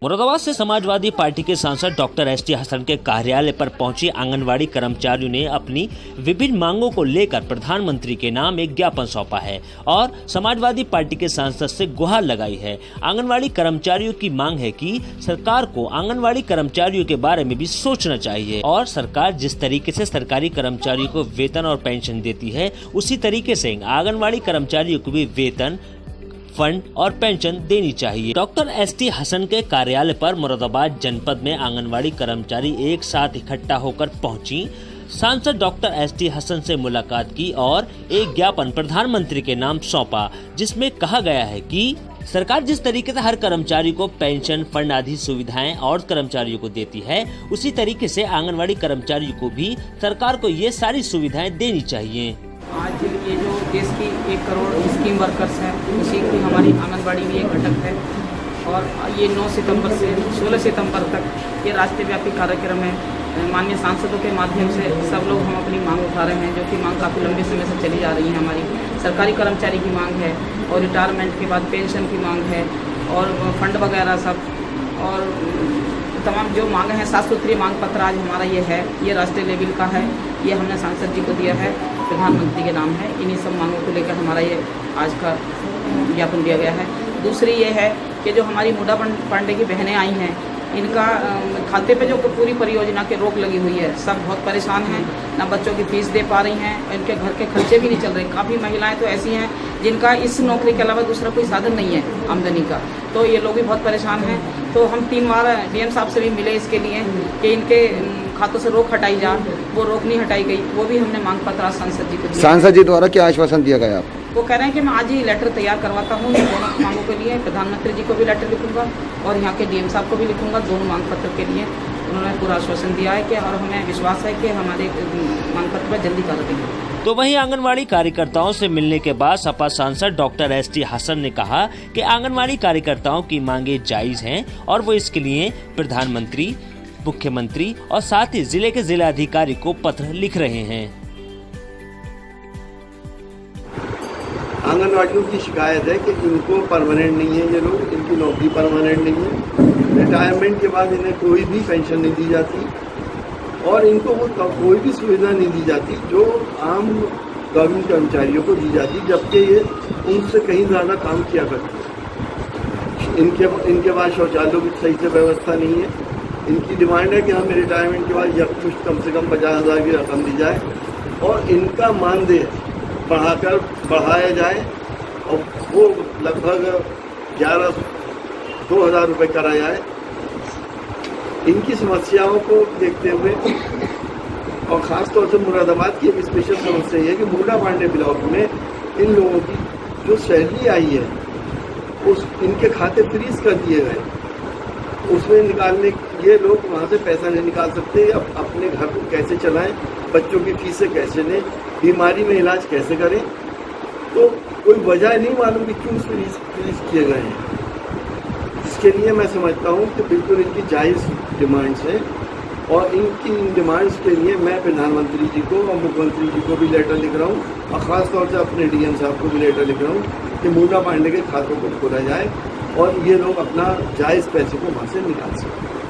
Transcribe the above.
मुरादाबाद से समाजवादी पार्टी के सांसद डॉक्टर एसटी हसन के कार्यालय पर पहुंची आंगनवाड़ी कर्मचारियों ने अपनी विभिन्न मांगों को लेकर प्रधानमंत्री के नाम एक ज्ञापन सौंपा है और समाजवादी पार्टी के सांसद से गुहार लगाई है। आंगनवाड़ी कर्मचारियों की मांग है कि सरकार को आंगनवाड़ी कर्मचारियों के बारे में भी सोचना चाहिए और सरकार जिस तरीके से सरकारी कर्मचारियों को वेतन और पेंशन देती है उसी तरीके से आंगनवाड़ी कर्मचारियों को भी वेतन, फंड और पेंशन देनी चाहिए। डॉक्टर एसटी हसन के कार्यालय पर मुरादाबाद जनपद में आंगनवाड़ी कर्मचारी एक साथ इकट्ठा होकर पहुंची। सांसद डॉक्टर एसटी हसन से मुलाकात की और एक ज्ञापन प्रधानमंत्री के नाम सौंपा, जिसमें कहा गया है कि सरकार जिस तरीके से हर कर्मचारी को पेंशन, फंड आदि सुविधाएं और कर्मचारियों को देती है उसी तरीके से आंगनवाड़ी कर्मचारियों को भी सरकार को ये सारी सुविधाएं देनी चाहिए। आज ये जो देश की 1 करोड़ स्कीम वर्कर्स हैं उसी की हमारी आंगनबाड़ी भी एक घटक है और ये 9 सितंबर से 16 सितंबर तक ये राष्ट्रव्यापी कार्यक्रम है। माननीय सांसदों के माध्यम से सब लोग हम अपनी मांग उठा रहे हैं, जो कि मांग काफ़ी लंबे समय से चली जा रही है। हमारी सरकारी कर्मचारी की मांग है और रिटायरमेंट के बाद पेंशन की मांग है और फंड वगैरह सब और तमाम जो मांगे हैं। 7 सूत्रीय मांग पत्र आज हमारा ये है, ये राष्ट्रीय लेवल का है, ये हमने सांसद जी को दिया है, प्रधानमंत्री के नाम है। इन्हीं सब मांगों को लेकर हमारा ये आज का ज्ञापन दिया गया है। दूसरी ये है कि जो हमारी मुडा पांडे की बहनें आई हैं, इनका खाते पे जो पूरी परियोजना के रोक लगी हुई है, सब बहुत परेशान हैं, ना बच्चों की फीस दे पा रही हैं, इनके घर के खर्चे भी नहीं चल रहे। काफ़ी महिलाएं तो ऐसी हैं जिनका इस नौकरी के अलावा दूसरा कोई साधन नहीं है आमदनी का, तो ये लोग भी बहुत परेशान हैं। तो हम 3 बार डीएम साहब से भी मिले इसके लिए कि इनके खातों से रोक हटाई जा, वो रोक नहीं हटाई गई, वो भी हमने मांग पत्र सांसद जी को दिया। सांसद जी द्वारा क्या आश्वासन दिया गया आपको? वो कह रहे हैं कि मैं आज ही लेटर तैयार करवाता हूँ इन दोनों मांगों के लिए, प्रधानमंत्री जी को भी लेटर लिखूंगा और यहाँ के डीएम साहब को भी लिखूंगा, दोनों मांग पत्र के लिए। उन्होंने पूरा आश्वासन दिया है कि और हमें विश्वास है कि हमारे मांग पत्र पर जल्दी कार्रवाई होगी। तो वहीं आंगनवाड़ी कार्यकर्ताओं से मिलने के बाद सपा सांसद डॉक्टर एसटी हसन ने कहा कि आंगनवाड़ी कार्यकर्ताओं की मांगे जायज हैं और वो इसके लिए प्रधानमंत्री, मुख्यमंत्री और साथ ही जिले के जिलाधिकारी को पत्र लिख रहे हैं। आंगनवाड़ियों की शिकायत है कि इनको परमानेंट नहीं है, ये लोग, इनकी नौकरी परमानेंट नहीं है। रिटायरमेंट के बाद इन्हें कोई भी पेंशन नहीं दी जाती और इनको वो कोई भी सुविधा नहीं दी जाती जो आम गवर्नमेंट कर्मचारियों को दी जाती, जबकि ये उनसे कहीं ज़्यादा काम किया करते। इनके पास शौचालयों की सही से व्यवस्था नहीं है। इनकी डिमांड है कि हमें रिटायरमेंट के बाद कुछ कम से कम 50,000 की रकम दी जाए और इनका मानदेय बढ़ाया जाए और वो लगभग 2,000 रुपये करा जाए। इनकी समस्याओं को देखते हुए और ख़ास तौर से मुरादाबाद की एक स्पेशल समस्या ये है कि मुडा पांडे ब्लॉक में इन लोगों की जो सैलरी आई है उस इनके खाते फ्रीज कर दिए गए। उसमें निकालने ये लोग वहाँ से पैसा नहीं निकाल सकते, अब अपने घर को कैसे चलाएं, बच्चों की फीसें कैसे लें, बीमारी में इलाज कैसे करें, तो कोई वजह नहीं मालूम कि क्यों फ्रीज किए गए हैं। इसके लिए मैं समझता हूँ कि बिल्कुल इनकी जायज़ डिमांड्स हैं और इनकी इन डिमांड्स के लिए मैं प्रधानमंत्री जी को और मुख्यमंत्री जी को भी लेटर लिख रहा हूँ और ख़ास तौर से अपने डीएम साहब को भी लेटर लिख रहा हूँ कि मुडा पांडे के खातों को खोला जाए और ये लोग अपना जायज़ पैसे को वहाँ से निकाल सकें।